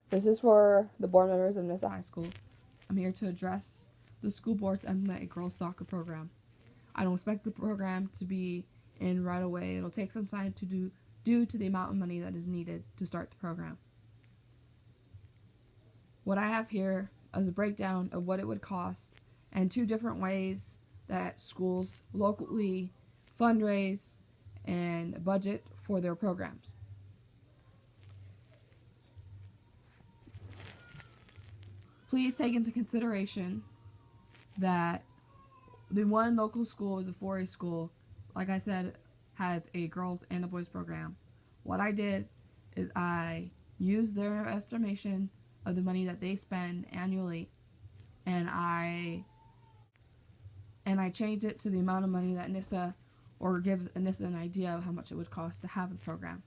This is for the board members of Nissa High School. I'm here to address the school board to implement a girls' soccer program. I don't expect the program to be in right away. It'll take some time to do due to the amount of money that is needed to start the program. What I have here is a breakdown of what it would cost and two different ways that schools locally fundraise and budget for their programs. Please take into consideration that the one local school is a 4A school, like I said, has a girls and a boys program. What I did is I used their estimation of the money that they spend annually, and I changed it to the amount of money that Nissa, or give Nissa an idea of how much it would cost to have the program.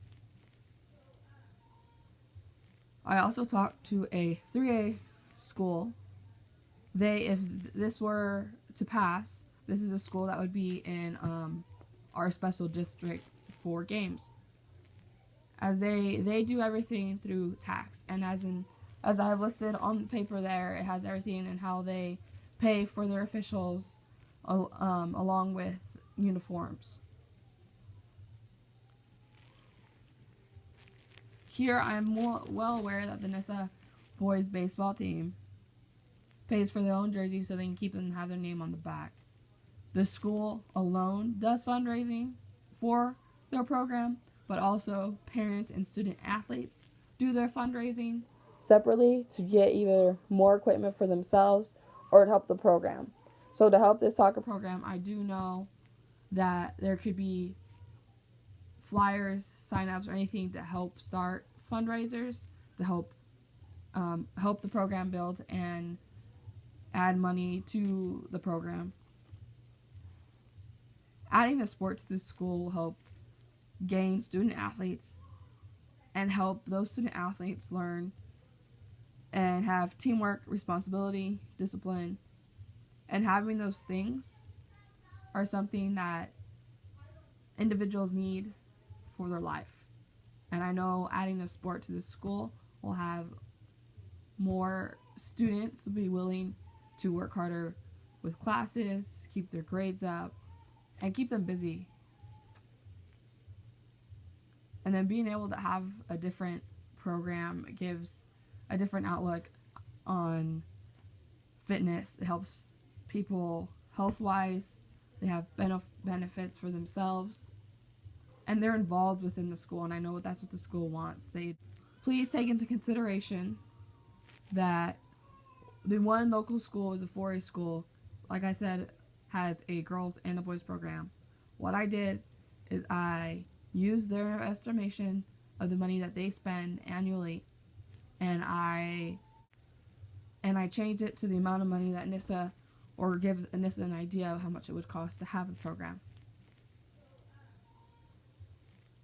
I also talked to a 3A school. If this were to pass, this is a school that would be in our special district for games, as they do everything through tax, and as I have listed on the paper there, it has everything and how they pay for their officials, along with uniforms. Here, I'm well aware that the Nissa boys baseball team pays for their own jersey so they can keep them and have their name on the back. The school alone does fundraising for their program, but also parents and student athletes do their fundraising separately to get either more equipment for themselves or to help the program. So to help this soccer program, I do know that there could be flyers, sign-ups, or anything to help start fundraisers to help the program build and add money to the program. Adding a sport to the school will help gain student athletes and help those student athletes learn and have teamwork, responsibility, discipline, and having those things are something that individuals need for their life. And I know adding a sport to the school will have more students to be willing to work harder with classes, keep their grades up, and keep them busy. And then being able to have a different program gives a different outlook on fitness. It helps people health-wise. They have benefits for themselves, and they're involved within the school, and I know that's what the school wants. Please take into consideration that the one local school is a 4A school, like I said, has a girls and a boys program. What I did is I used their estimation of the money that they spend annually, and I changed it to the amount of money that Nissa, or give Nissa an idea of how much it would cost to have the program.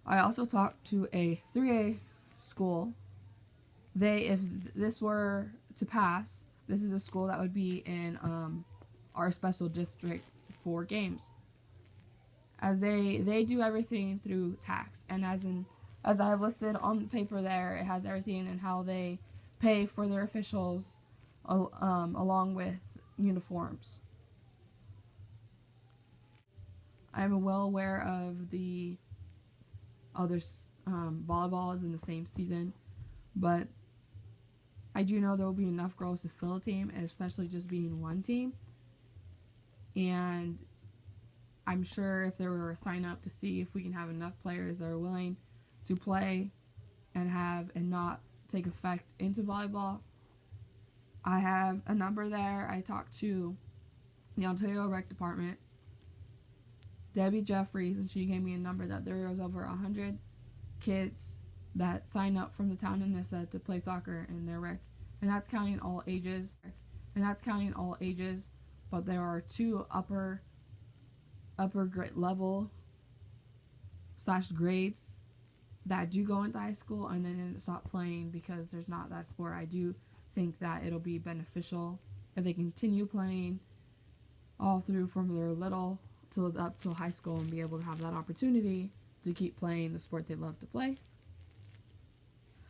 I also talked to a 3A school. If this were to pass, this is a school that would be in our special district for games, as they do everything through tax, and as I have listed on the paper there, it has everything and how they pay for their officials, along with uniforms. I'm well aware of the other volleyball is in the same season, but I do know there will be enough girls to fill a team, especially just being one team. And I'm sure if there were a sign up to see if we can have enough players that are willing to play and not take effect into volleyball, I have a number there. I talked to the Ontario Rec Department, Debbie Jeffries, and she gave me a number that there was over 100 kids that sign up from the town of Nissa to play soccer in their rec, and that's counting all ages. But there are two upper grade level / grades that do go into high school and then stop playing because there's not that sport. I do think that it'll be beneficial if they continue playing all through from their little till up till high school and be able to have that opportunity to keep playing the sport they love to play.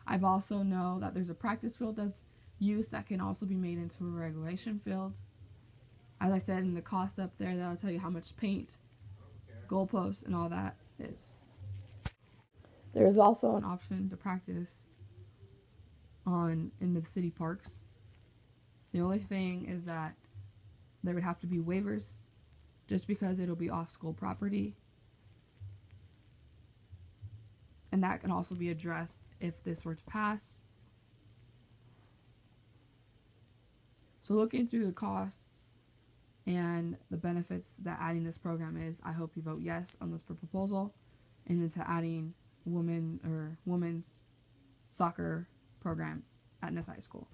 I've also know that there's a practice field that's used that can also be made into a regulation field. As I said, in the cost up there, that'll tell you how much paint, goalposts, and all that is. There is also an option to practice in the city parks. The only thing is that there would have to be waivers just because it'll be off school property. And that can also be addressed if this were to pass. So looking through the costs and the benefits that adding this program is, I hope you vote yes on this proposal and into adding women's soccer program at Ness High School.